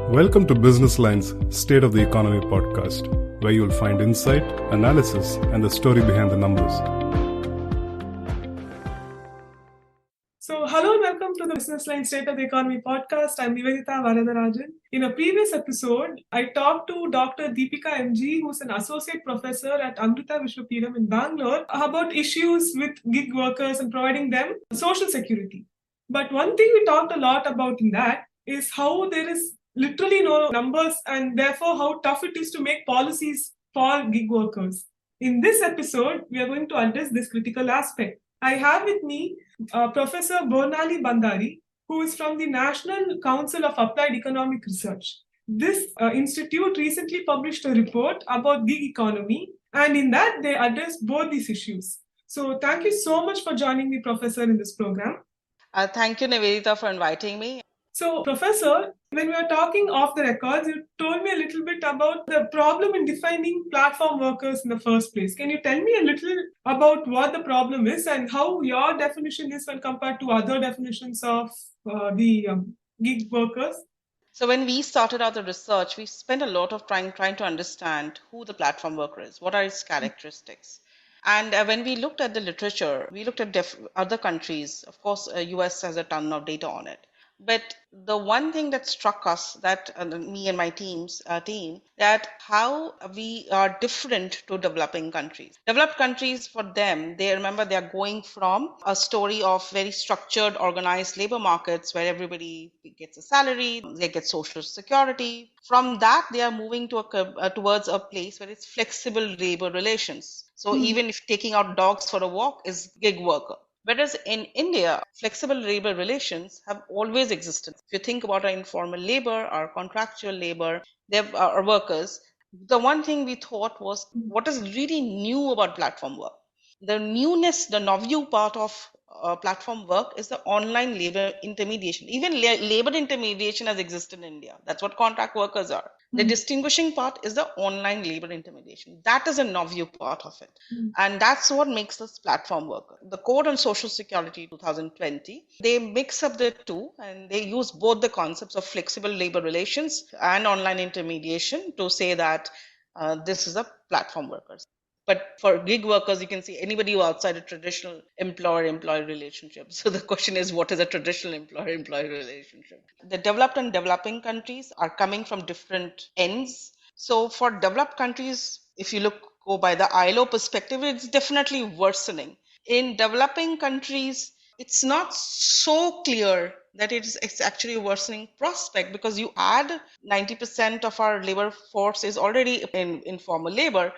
Welcome to Business Line's State of the Economy podcast, where you'll find insight, analysis, and the story behind the numbers. So, hello and welcome to the Business Line State of the Economy podcast. I'm Nivedita. In a previous episode, I talked to Dr. Deepika MG, who's an associate professor at Amrita Vishwapeetham in Bangalore, about issues with gig workers and providing them social security. But one thing we talked a lot about in that is how there is literally no numbers and therefore how tough it is to make policies for gig workers. In this episode, we are going to address this critical aspect. I have with me Professor Bernali Bandari, who is from the National Council of Applied Economic Research. This institute recently published a report about gig economy, and in that they address both these issues. So thank you so much for joining me, Professor, in this program. Thank you, Nivedita, for inviting me. So, Professor, when we were talking off the records, you told me a little bit about the problem in defining platform workers in the first place. Can you tell me a little about what the problem is and how your definition is when compared to other definitions of the gig workers? So when we started out the research, we spent a lot of time trying to understand who the platform worker is, what are its characteristics. And when we looked at the literature, we looked at other countries. Of course, US has a ton of data on it. But the one thing that struck us, that me and my team, that how we are different to developing countries. Developed countries, for them, they are going from a story of very structured, organized labor markets where everybody gets a salary, they get social security. From that, they are moving to towards a place where it's flexible labor relations. So even if taking out dogs for a walk is gig worker. Whereas in India, flexible labor relations have always existed. If you think about our informal labor, our contractual labor, our workers, the one thing we thought was what is really new about platform work. The newness, the novel part of platform work is the online labor intermediation. Even labor intermediation has existed in India. That's what contract workers are. The distinguishing part is the online labor intermediation. That is a novel part of it. And that's what makes us platform worker. The Code on Social Security 2020, they mix up the two and they use both the concepts of flexible labor relations and online intermediation to say that this is a platform workers. But for gig workers, you can see anybody who outside a traditional employer-employee relationship. So the question is, what is a traditional employer-employee relationship? The developed and developing countries are coming from different ends. So for developed countries, if you go by the ILO perspective, it's definitely worsening. In developing countries, it's not so clear that it's actually a worsening prospect because you add 90% of our labor force is already in informal labor.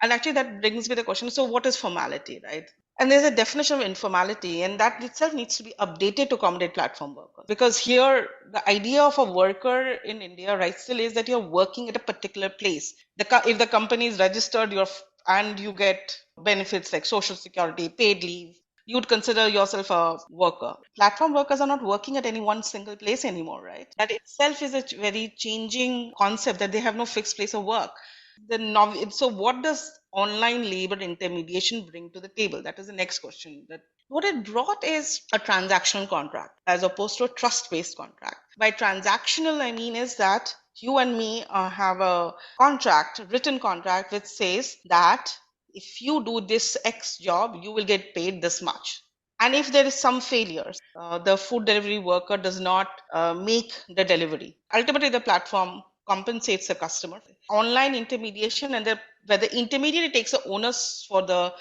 And actually that brings me the question, so what is formality, right? And there's a definition of informality, and that itself needs to be updated to accommodate platform workers. Because here, the idea of a worker in India, right, still is that you're working at a particular place. If the company is registered and you get benefits like social security, paid leave, you would consider yourself a worker. Platform workers are not working at any one single place anymore, right? That itself is a very changing concept that they have no fixed place of work. So what does online labor intermediation bring to the table? That is the next question. That what it brought is a transactional contract as opposed to a trust-based contract. By transactional, I mean is that you and me have a written contract, which says that if you do this X job, you will get paid this much. And if there is some failures, the food delivery worker does not make the delivery. Ultimately, the platform compensates the customer. Online intermediation, and where the intermediary takes the onus for the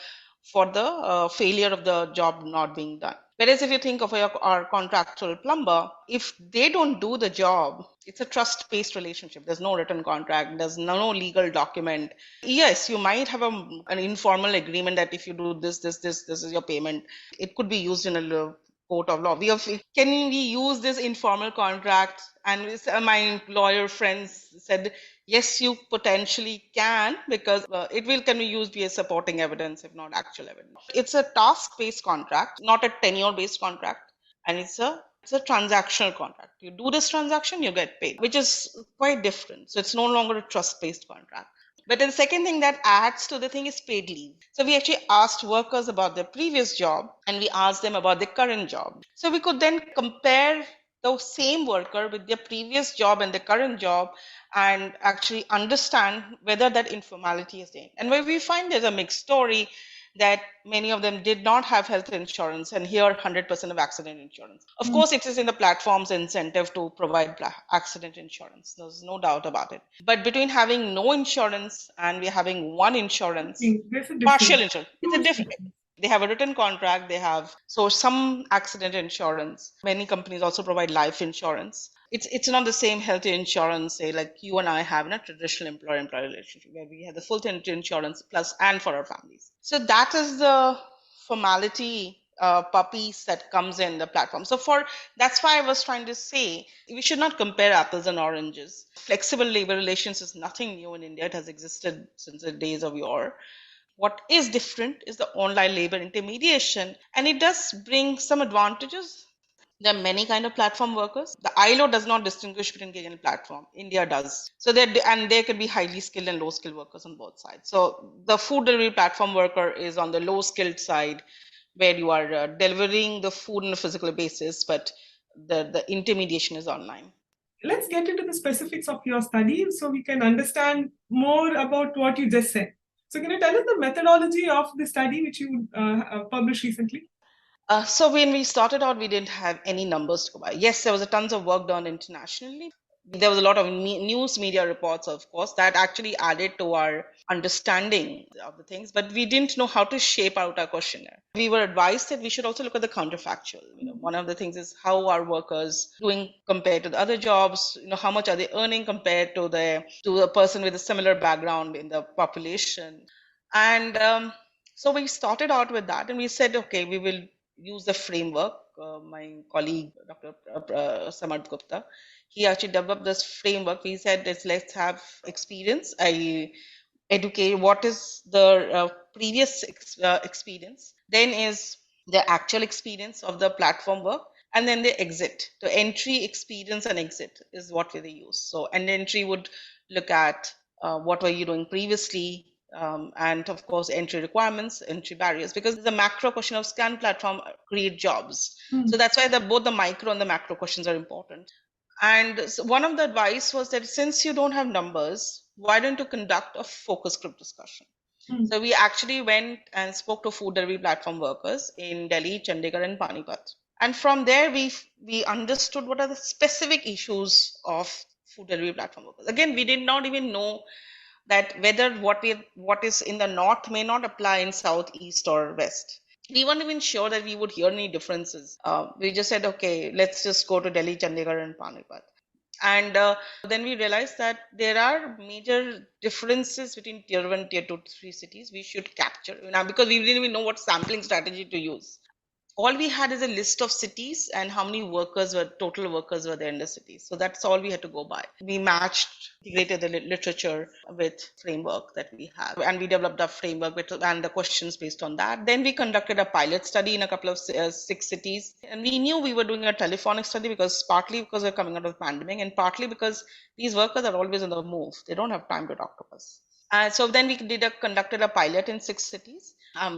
failure of the job not being done. Whereas if you think of our contractual plumber, if they don't do the job, it's a trust-based relationship. There's no written contract. There's no legal document. Yes, you might have an informal agreement that if you do this is your payment. It could be used in a court of law. Can we use this informal contract? And my lawyer friends said, yes, you potentially can, because can be used as supporting evidence, if not actual evidence. It's a task-based contract, not a tenure-based contract, and it's a transactional contract. You do this transaction, you get paid, which is quite different. So it's no longer a trust-based contract. But the second thing that adds to the thing is paid leave. So we actually asked workers about their previous job and we asked them about their current job. So we could then compare the same worker with their previous job and the current job and actually understand whether that informality is there. And where we find there's a mixed story that many of them did not have health insurance and here 100% of accident insurance. Of course, it is in the platform's incentive to provide accident insurance. There's no doubt about it. But between having no insurance and we're having one insurance, there's a partial difference. insurance, it's a different. They have a written contract, they have some accident insurance. Many companies also provide life insurance. It's not the same health insurance, say, like you and I have in a traditional employer-employee relationship where we have the full insurance plus and for our families. So that is the formality piece that comes in the platform. So that's why I was trying to say we should not compare apples and oranges. Flexible labor relations is nothing new in India. It has existed since the days of yore. What is different is the online labor intermediation, and it does bring some advantages. There are many kind of platform workers. The ILO does not distinguish between gig and platform. India does. So there could be highly skilled and low skilled workers on both sides. So the food delivery platform worker is on the low skilled side, where you are delivering the food on a physical basis, but the intermediation is online. Let's get into the specifics of your study so we can understand more about what you just said. So can you tell us the methodology of the study which you published recently? So when we started out, we didn't have any numbers to go by. Yes, there was a tons of work done internationally. There was a lot of news media reports, of course, that actually added to our understanding of the things, but we didn't know how to shape out our questionnaire. We were advised that we should also look at the counterfactual. One of the things is how are workers doing compared to the other jobs? How much are they earning compared to a person with a similar background in the population? And so we started out with that, and we said, okay, we will use the framework. My colleague, Dr. Samad Gupta, he actually developed this framework. We said, let's have experience. I educate what is the previous experience, then is the actual experience of the platform work, and then the exit. The entry, experience, and exit is what we use. So an entry would look at what were you doing previously, and of course entry requirements, entry barriers, because the macro question of scan platform create jobs. So that's why both the micro and the macro questions are important. And so one of the advice was that since you don't have numbers, why don't you conduct a focus group discussion? So we actually went and spoke to food delivery platform workers in Delhi, Chandigarh, and Panipat. And from there, we understood what are the specific issues of food delivery platform workers. Again, we did not even know that whether what is in the north may not apply in south, east, or west. We weren't even sure that we would hear any differences. We just said, okay, let's just go to Delhi, Chandigarh, and Panipat. And then we realized that there are major differences between tier 1, tier 2, 3 cities we should capture. Now, because we didn't even know what sampling strategy to use. All we had is a list of cities and how many total workers were there in the cities. So that's all we had to go by. We integrated the literature with framework that we have, and we developed a framework and the questions based on that. Then we conducted a pilot study in a couple of 6 cities, and we knew we were doing a telephonic study partly because we're coming out of the pandemic, and partly because these workers are always on the move. They don't have time to talk to us. So then we conducted a pilot in 6 cities.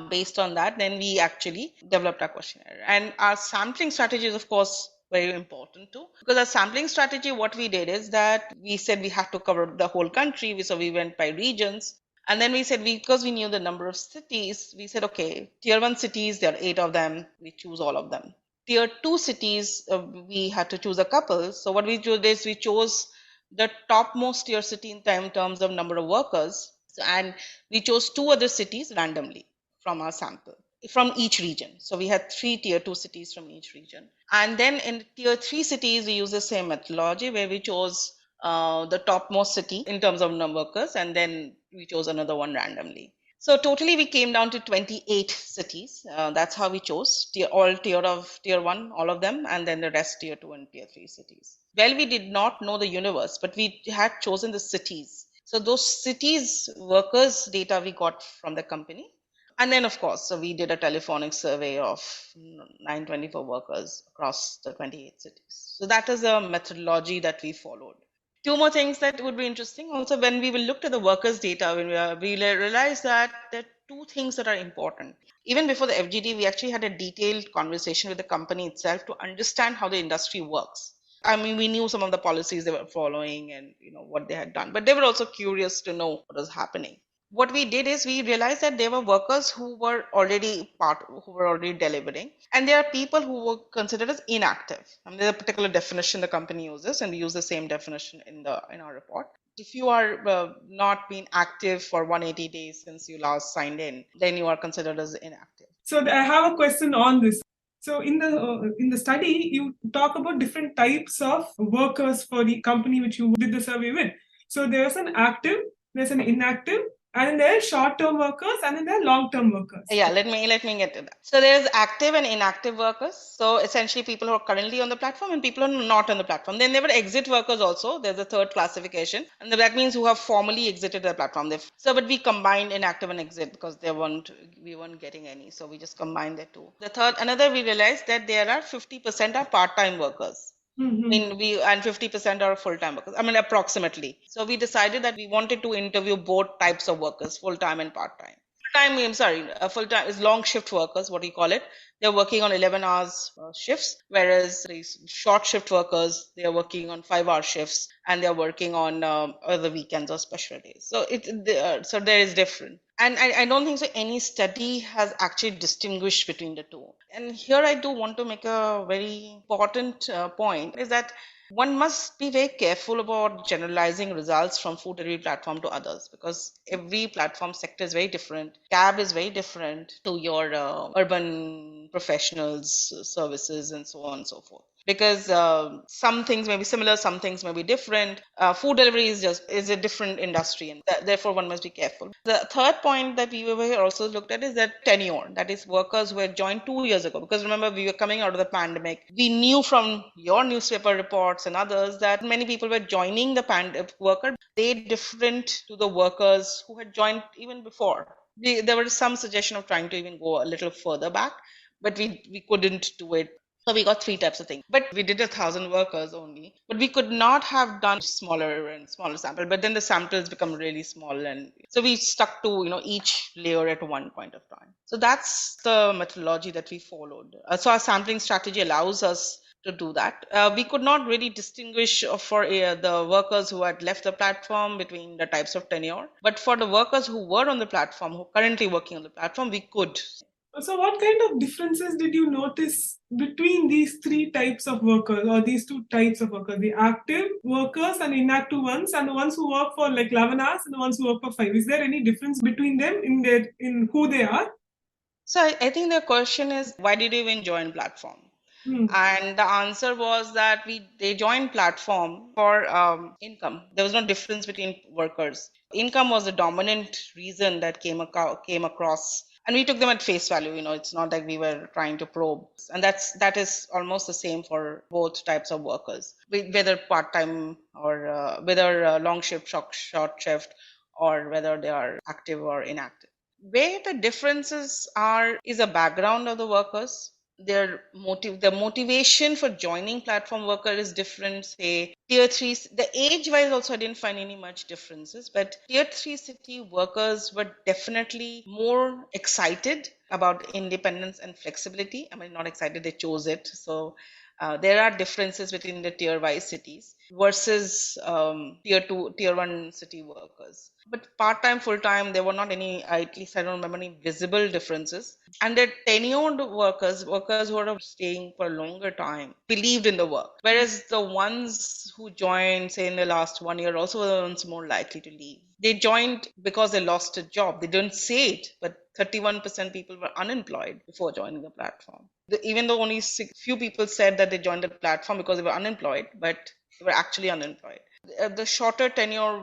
Based on that, then we actually developed our questionnaire. And our sampling strategy is, of course, very important too. Because our sampling strategy, what we did is that we said we had to cover the whole country. So we went by regions. And then we said, because we knew the number of cities, we said, okay, tier 1 cities, there are 8 of them. We choose all of them. Tier 2 cities, we had to choose a couple. So what we did is we chose the topmost tier city in terms of number of workers. And we chose 2 other cities randomly from our sample, from each region. So we had 3 tier 2 cities from each region. And then in tier 3 cities, we use the same methodology where we chose the topmost city in terms of number of workers, and then we chose another one randomly. So totally we came down to 28 cities. That's how we chose tier 1, all of them, and then the rest tier 2 and tier 3 cities. Well, we did not know the universe, but we had chosen the cities. So those cities workers data we got from the company. And then, of course, so we did a telephonic survey of 924 workers across the 28 cities. So that is a methodology that we followed. 2 more things that would be interesting. Also, when we looked at the workers' data, we realized that there are 2 things that are important. Even before the FGD, we actually had a detailed conversation with the company itself to understand how the industry works. I mean, we knew some of the policies they were following and what they had done, but they were also curious to know what was happening. What we did is we realized that there were workers who were already delivering, and there are people who were considered as inactive. I mean, there's a particular definition the company uses, and we use the same definition in our report. If you are not being active for 180 days since you last signed in, then you are considered as inactive. So I have a question on this. So in the study, you talk about different types of workers for the company which you did the survey with. So there's an active, there's an inactive, and then there are short-term workers, and then there are long-term workers. Yeah, let me get to that. So there's active and inactive workers. So essentially people who are currently on the platform and people who are not on the platform. Then there were exit workers also. There's a third classification. And that means who have formally exited the platform. But we combined inactive and exit because we weren't getting any. So we just combined the two. We realized that there are 50% are part-time workers. Mm-hmm. And 50% are full-time workers. I mean, approximately. So we decided that we wanted to interview both types of workers, full-time and part-time. Full-time is long shift workers, what do you call it? They're working on 11 hours shifts, whereas these short shift workers, they are working on 5-hour shifts and they're working on other weekends or special days. So so there is different. And I don't think so any study has actually distinguished between the two. And here I do want to make a very important point is that one must be very careful about generalizing results from food delivery platform to others because every platform sector is very different. Cab is very different to your urban professionals, services, and so on and so forth. Because some things may be similar, some things may be different. Food delivery is a different industry, and therefore one must be careful. The third point that we were also looked at is that tenure, that is workers who had joined 2 years ago. Because remember, we were coming out of the pandemic. We knew from your newspaper reports and others that many people were joining the worker. They different to the workers who had joined even before. There was some suggestion of trying to even go a little further back, but we couldn't do it. So we got 3 types of things, but we did 1,000 workers only, but we could not have done smaller and smaller sample, but then the samples become really small. And so we stuck to, each layer at one point of time. So that's the methodology that we followed. So our sampling strategy allows us to do that. We could not really distinguish for the workers who had left the platform between the types of tenure, but for the workers who were on the platform, who are currently working on the platform, we could. So what kind of differences did you notice between these 3 types of workers or these 2 types of workers, the active workers and inactive ones, and the ones who work for like 11 hours and the ones who work for 5? Is there any difference between them in who they are? So I think the question is, why did you even join platform? And the answer was that they joined platform for income. There was no difference between workers. Income was the dominant reason that came across. And we took them at face value. It's not like we were trying to probe. And that is almost the same for both types of workers, whether part-time or whether long shift, short shift, or whether they are active or inactive. Where the differences is a background of the workers. The motivation for joining platform worker is different. Say tier 3, the age wise also I didn't find any much differences, but tier 3 city workers were definitely more excited about independence and flexibility. I mean, not excited, they chose it. So there are differences between the tier wise cities versus tier 1 city workers. But part-time, full-time, there were not any, at least I don't remember any visible differences. And the tenured workers who are staying for a longer time, believed in the work. Whereas the ones who joined, say, in the last 1 year, also were the ones more likely to leave. They joined because they lost a job. They didn't say it, but 31% people were unemployed before joining the platform. Even though only few people said that they joined the platform because they were unemployed, but they were actually unemployed. The shorter tenure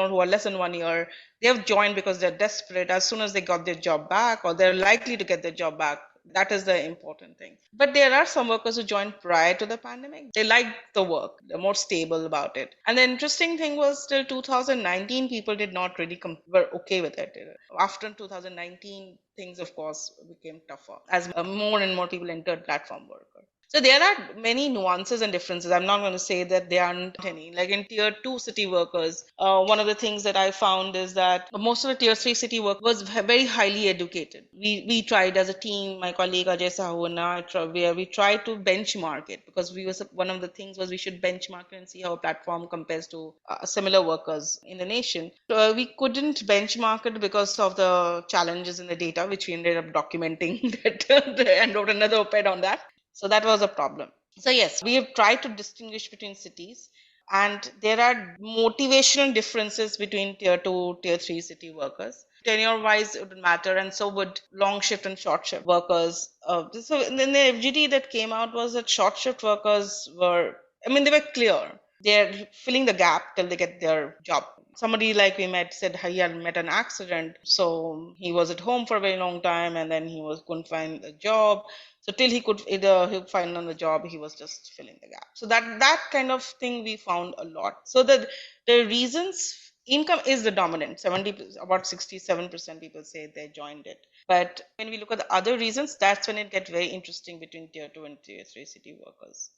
who are less than 1 year, they have joined because they're desperate. As soon as they got their job back, or they're likely to get their job back, that is the important thing. But there are some workers who joined prior to the pandemic. They liked the work. They're more stable about it. And the interesting thing was till 2019, people did not really were okay with it. After 2019, things, of course, became tougher as more and more people entered platform worker. So there are many nuances and differences. I'm not going to say that there aren't any. Like in tier 2 city workers, one of the things that I found is that most of the tier 3 city work was very highly educated. We tried as a team, my colleague Ajay Sahu and I, where we tried to benchmark it, because one of the things was we should benchmark it and see how a platform compares to similar workers in the nation. We couldn't benchmark it because of the challenges in the data, which we ended up documenting that and wrote another op-ed on that. So that was a problem. So yes, we have tried to distinguish between cities, and there are motivational differences between tier 2, tier 3 city workers. Tenure wise, it would matter, and so would long shift and short shift workers. So then the FGD that came out was that short shift workers they were clear. They're filling the gap till they get their job. Somebody like we met said he had met an accident, so he was at home for a very long time, and then couldn't find a job. So till he could he'll find on the job, he was just filling the gap. So that kind of thing we found a lot. So the reasons, income is the dominant. About 67% people say they joined it. But when we look at the other reasons, that's when it gets very interesting between tier 2 and tier 3 city workers.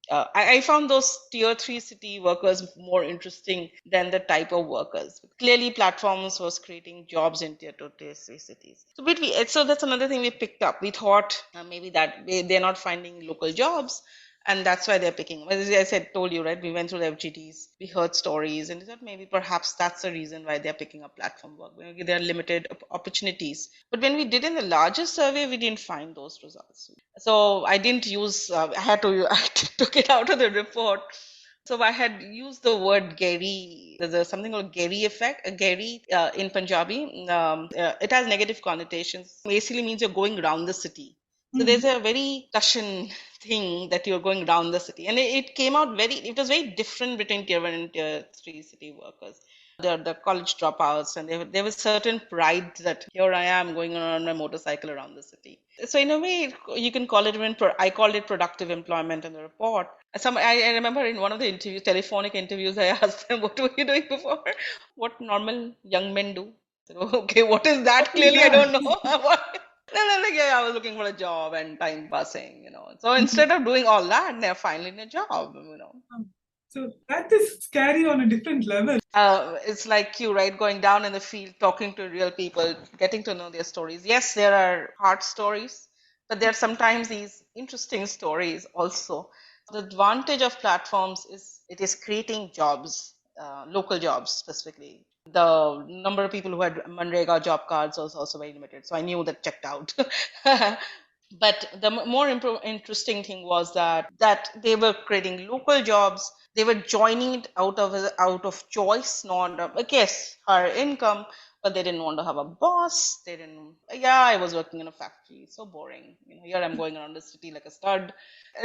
I found those tier 3 city workers more interesting than the type of workers. Clearly, platforms was creating jobs in tier 2, tier 3 cities. So that's another thing we picked up. We thought maybe that they're not finding local jobs, and that's why they're picking. As I told you, right? We went through the FGDs, we heard stories, and we thought maybe perhaps that's the reason why they're picking up platform work. Maybe there are limited opportunities. But when we did in the larger survey, we didn't find those results. So I didn't use, I took it out of the report. So I had used the word Gary. There's something called Gary effect. Gary in Punjabi, it has negative connotations. Basically means you're going around the city. So there's a very cushion thing that you're going around the city. And it came out it was very different between tier 1 and tier 3 city workers. The college dropouts, and there was certain pride that here I am going on my motorcycle around the city. So in a way, you can call it, I called it productive employment in the report. I remember in one of the telephonic interviews, I asked them, what were you doing before? What normal young men do? So, okay, what is that? Clearly, I don't know. Then like, yeah, I was looking for a job and time passing, So instead of doing all that, they're finding a job, So that is scary on a different level. It's like you, right? Going down in the field, talking to real people, getting to know their stories. Yes, there are hard stories, but there are sometimes these interesting stories also. The advantage of platforms is it is creating jobs, local jobs specifically. The number of people who had Manrega job cards was also very limited. So I knew that checked out. But the more interesting thing was that they were creating local jobs. They were joining it out of choice, not yes, higher income, but they didn't want to have a boss. They didn't. Yeah, I was working in a factory, so boring. Here I'm going around the city like a stud.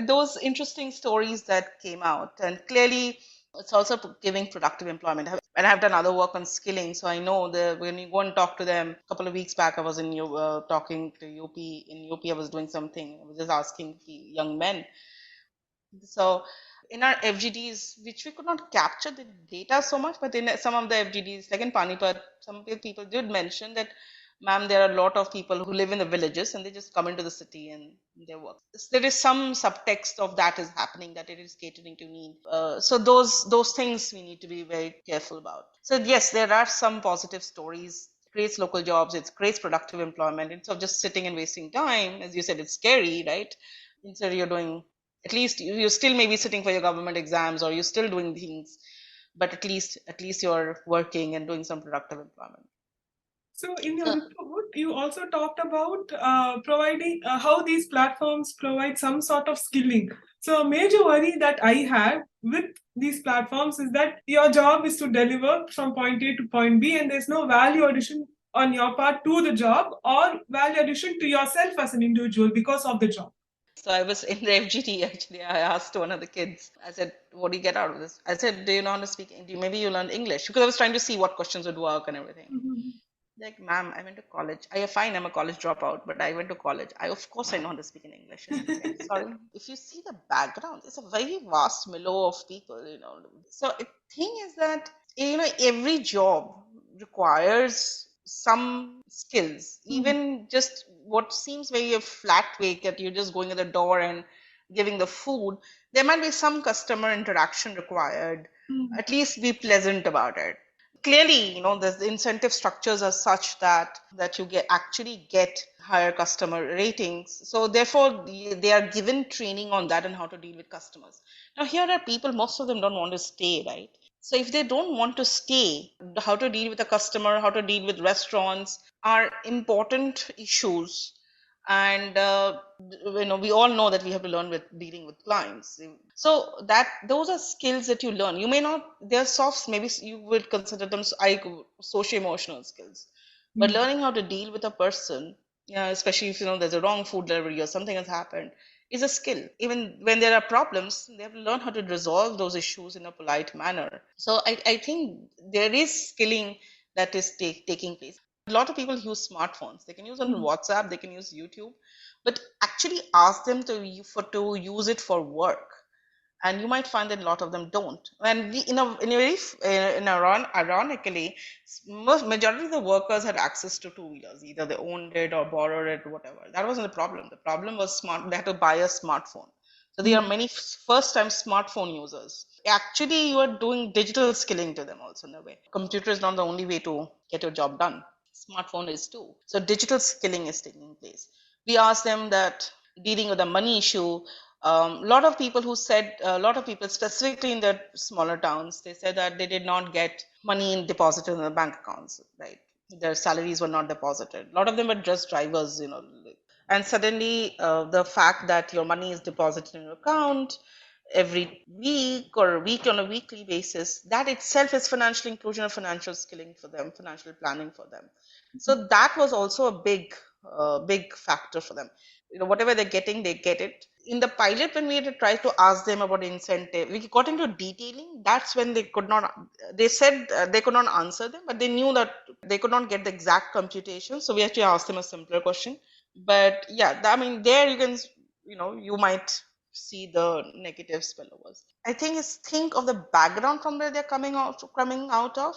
Those interesting stories that came out, and clearly it's also giving productive employment. And I've done other work on skilling, so I know that when you go and talk to them. A couple of weeks back, I was in talking to UP. In UP, I was doing something. I was just asking young men. So in our FGDs, which we could not capture the data so much, but in some of the FGDs, like in Panipat, some people did mention that, ma'am, there are a lot of people who live in the villages and they just come into the city and they work. There is some subtext of that is happening, that it is catering to need. So those things we need to be very careful about. So yes, there are some positive stories. It creates local jobs. It creates productive employment. Instead of just sitting and wasting time, as you said, it's scary, right? Instead you're doing, at least you're still maybe sitting for your government exams, or you're still doing things, but at least you're working and doing some productive employment. So in your report, you also talked about providing how these platforms provide some sort of skilling. So a major worry that I have with these platforms is that your job is to deliver from point A to point B, and there's no value addition on your part to the job, or value addition to yourself as an individual because of the job. So I was in the FGT, actually. I asked one of the kids, I said, what do you get out of this? I said, do you know how to speak? Maybe you learned English? Because I was trying to see what questions would work and everything. Mm-hmm. Like, ma'am, I went to college. Fine, I'm a college dropout, but I went to college. Of course, I know how to speak in English. Sorry. If you see the background, it's a very vast milieu of people, So the thing is that, every job requires some skills, even just what seems very a flat way, that you're just going at the door and giving the food, there might be some customer interaction required. At least be pleasant about it. Clearly, the incentive structures are such that you actually get higher customer ratings. So therefore, they are given training on that and how to deal with customers. Now, here are people, most of them don't want to stay, right? So if they don't want to stay, how to deal with a customer, how to deal with restaurants are important issues. And we all know that we have to learn with dealing with clients. So that those are skills that you learn. You may not, they're soft, maybe you would consider them social emotional skills, but learning how to deal with a person, especially if there's a wrong food delivery or something has happened, is a skill. Even when there are problems, they have to learn how to resolve those issues in a polite manner. So I think there is skilling that is taking place. A lot of people use smartphones. They can use on WhatsApp, they can use YouTube, but actually ask them to use it for work. And you might find that a lot of them don't. And ironically, majority of the workers had access to two-wheelers. Either they owned it or borrowed it, whatever. That wasn't the problem. The problem was they had to buy a smartphone. So there are many first-time smartphone users. Actually, you are doing digital skilling to them also in a way. Computer is not the only way to get your job done. Smartphone is too. So digital skilling is taking place. We asked them that dealing with the money issue, a lot of people specifically in the smaller towns, they said that they did not get money deposited in the bank accounts, right? Their salaries were not deposited. A lot of them were just drivers, and suddenly the fact that your money is deposited in your account every week or on a weekly basis, that itself is financial inclusion or financial skilling for them, financial planning for them. So that was also a big factor for them. Whatever they're getting, they get it. In the pilot, when we had to try to ask them about incentive, we got into detailing. That's when they said they could not answer them, but they knew that they could not get the exact computation. So we actually asked them a simpler question. But yeah, there you can, you might see the negative spillovers. I think think of the background from where they're coming out of.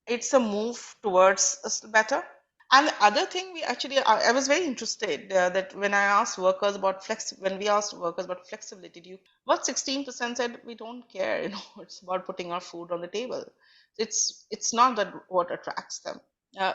It's a move towards better. And the other thing, I was very interested that when we asked workers about flexibility, about 16% said we don't care. It's about putting our food on the table. It's not that what attracts them.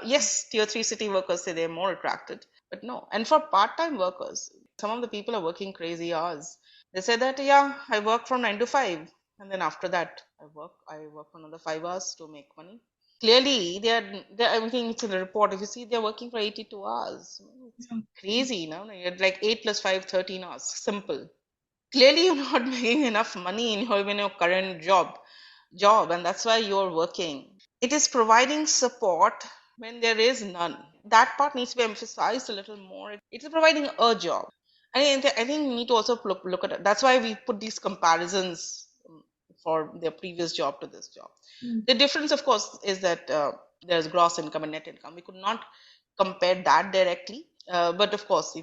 Yes, tier 3 city workers say they're more attracted, but no. And for part-time workers, some of the people are working crazy hours. They say that, yeah, I work from 9 to 5, and then after that, I work for another 5 hours to make money. Clearly, I think it's in the report. If you see, they're working for 82 hours. It's crazy, You're like 8 plus 5, 13 hours. Simple. Clearly, you're not making enough money in your current job, and that's why you're working. It is providing support when there is none. That part needs to be emphasized a little more. It is providing a job. I think we need to also look at it. That's why we put these comparisons for their previous job to this job. The difference, of course, is that there's gross income and net income. We could not compare that directly. But of course,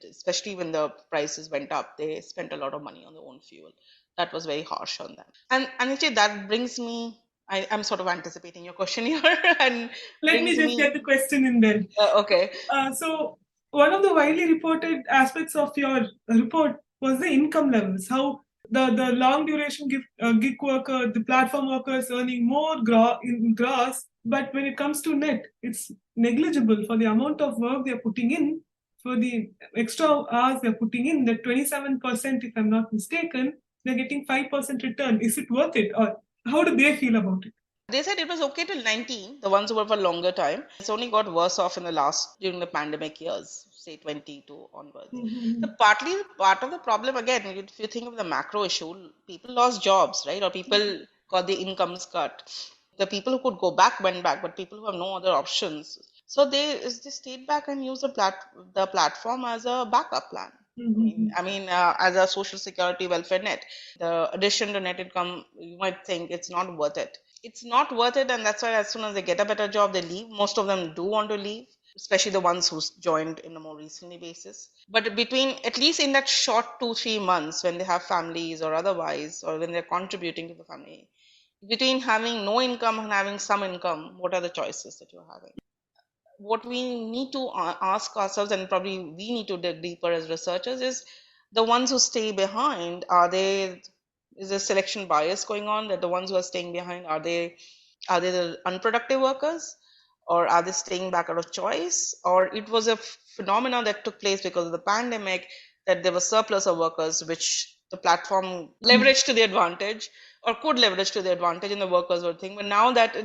especially when the prices went up, they spent a lot of money on their own fuel. That was very harsh on them. And actually, that brings me, I'm sort of anticipating your question here. And let me just get the question in there. Okay. So one of the widely reported aspects of your report was the income levels. How the long duration gig worker, the platform workers earning more in gross, but when it comes to net, it's negligible for the amount of work they're putting in, for the extra hours they're putting in. That 27%, if I'm not mistaken, they're getting 5% return. Is it worth it, or how do they feel about it? They said it was okay till 19, the ones who were for longer time. It's only got worse off during the pandemic years, say 22 onwards. So partly part of the problem, again, if you think of the macro issue, people lost jobs, right? Or people got the incomes cut. The people who could go back went back, but people who have no other options. So they stayed back and used the platform as a backup plan. As a social security welfare net. The addition to net income, you might think it's not worth it. It's not worth it, and that's why as soon as they get a better job, they leave. Most of them do want to leave, especially the ones who joined in a more recently basis. But between, at least in that short 2-3 months when they have families or otherwise, or when they're contributing to the family, between having no income and having some income, what are the choices that you're having? What we need to ask ourselves, and probably we need to dig deeper as researchers, is The ones who stay behind, is there selection bias going on, that the ones who are staying behind, are they the unproductive workers, or are they staying back out of choice, or it was a phenomenon that took place because of the pandemic, that there was surplus of workers which the platform leveraged to the advantage, or could leverage to the advantage, and the workers were thinking. But now that,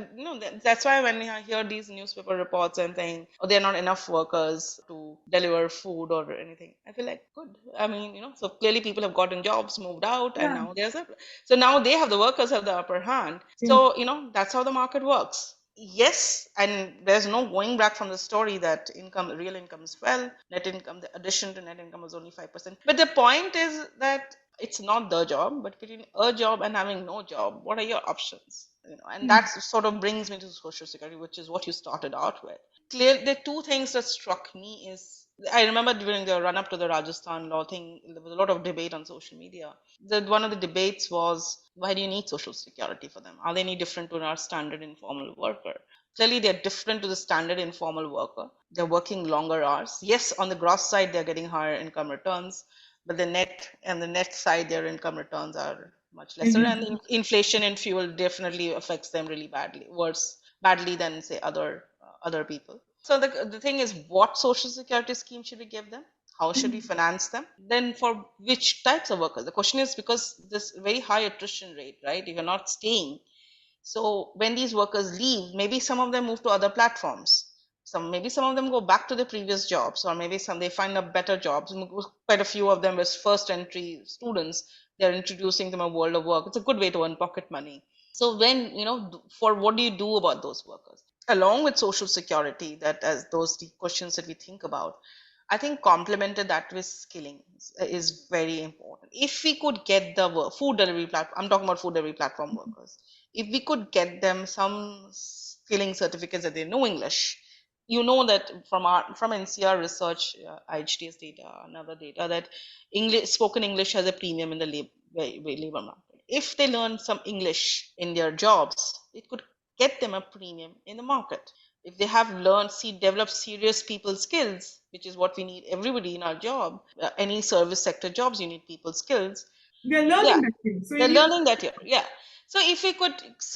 that's why when I hear these newspaper reports and saying, oh, there are not enough workers to deliver food or anything, I feel like, good. I mean, so clearly people have gotten jobs, moved out, and Yeah. now there's a, so now the workers have the upper hand. So, that's how the market works. Yes, and there's no going back from the story that real income fell, net income, the addition to net income was only 5%. But the point is that it's not the job, but between a job and having no job, what are your options? And that sort of brings me to social security, which is what you started out with. Clearly, the two things that struck me is, I remember during the run up to the Rajasthan law thing, there was a lot of debate on social media. One of the debates was, why do you need social security for them? Are they any different to our standard informal worker? Clearly, they're different to the standard informal worker. They're working longer hours. Yes, on the gross side, they're getting higher income returns, but the net side, their income returns are much lesser. And inflation in fuel definitely affects them really badly than, say, other people. So the thing is, what social security scheme should we give them? How should we finance them? Then for which types of workers? The question is, because this very high attrition rate, right? If you're not staying, so when these workers leave, maybe some of them move to other platforms. Maybe some of them go back to their previous jobs, or maybe they find a better jobs. Quite a few of them as first entry students, they're introducing them a world of work. It's a good way to earn pocket money. So when, for what do you do about those workers? Along with social security, that as those questions that we think about, I think complemented that with skilling is very important. If we could get the food delivery platform, I'm talking about food delivery platform workers, if we could get them some skilling certificates that they know English, that from NCR research, IHTS data and other data, that spoken English has a premium in the labor market. If they learn some English in their jobs, it could get them a premium in the market. If they have developed serious people skills, which is what we need everybody in our job, any service sector jobs, you need people skills. They're learning that thing. So they're learning that here. Yeah. So if we could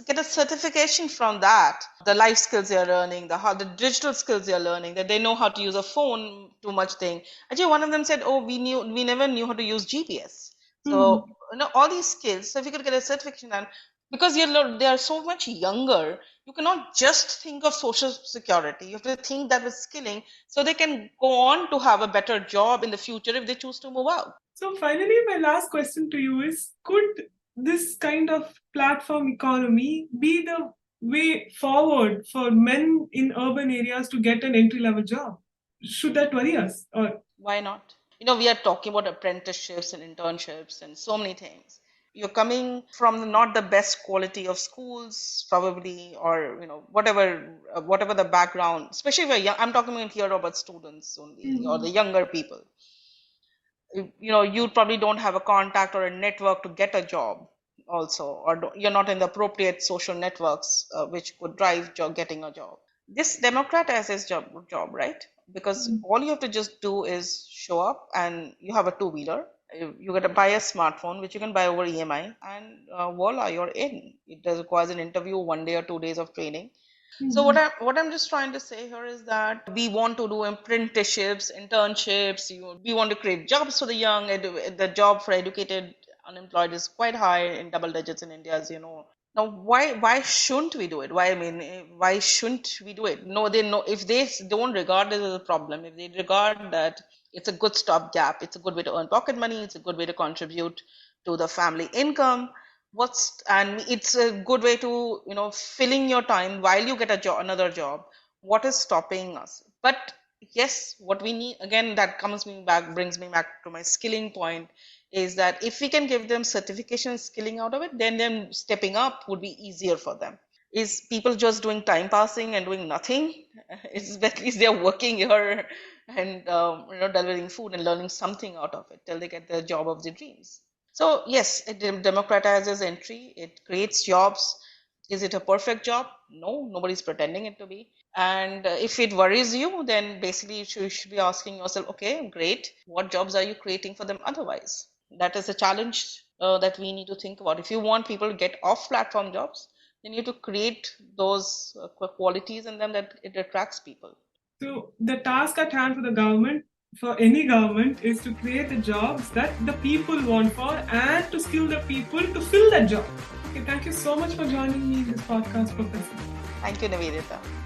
get a certification from that, the life skills they're learning, the digital skills they're learning, that they know how to use a phone, too much thing. Actually, one of them said, "Oh, we never knew how to use GPS." So all these skills. So if you could get a certification, and because they are so much younger, you cannot just think of social security. You have to think that with skilling, so they can go on to have a better job in the future if they choose to move out. So finally, my last question to you is, could this kind of platform economy be the way forward for men in urban areas to get an entry-level job? Should that worry us? Or why not? We are talking about apprenticeships and internships and so many things. You're coming from not the best quality of schools, probably, or whatever the background. Especially if you're young, I'm talking here about students only, or the younger people. You probably don't have a contact or a network to get a job also, or you're not in the appropriate social networks which could drive getting a job. This democratizes job, right? Because all you have to just do is show up, and you have a two-wheeler. You got to buy a smartphone, which you can buy over EMI, and voila, you're in. It does requires an interview, 1 day or 2 days of training. So what I'm just trying to say here is that we want to do apprenticeships, internships. We want to create jobs for the young. The job for educated unemployed is quite high, in double digits in India, as you know. Now, why shouldn't we do it? Why shouldn't we do it? No, they know, if they don't regard this as a problem, if they regard that it's a good stopgap, it's a good way to earn pocket money, it's a good way to contribute to the family income. And it's a good way to filling your time while you get another job. What is stopping us? But yes, what we need, again, that brings me back to my skilling point, is that if we can give them certification skilling out of it, then them stepping up would be easier for them. Is people just doing time passing and doing nothing? It's at least they're working here and delivering food and learning something out of it till they get the job of their dreams. So yes, it democratizes entry, it creates jobs. Is it a perfect job? No, nobody's pretending it to be. And if it worries you, then basically you should be asking yourself, okay, great. What jobs are you creating for them otherwise? That is a challenge that we need to think about. If you want people to get off platform jobs, then you need to create those qualities in them that it attracts people. So the task at hand for the government, for any government, is to create the jobs that the people want for and to skill the people to fill that job. Okay, thank you so much for joining me in this podcast, Professor. Thank you, Nivedita.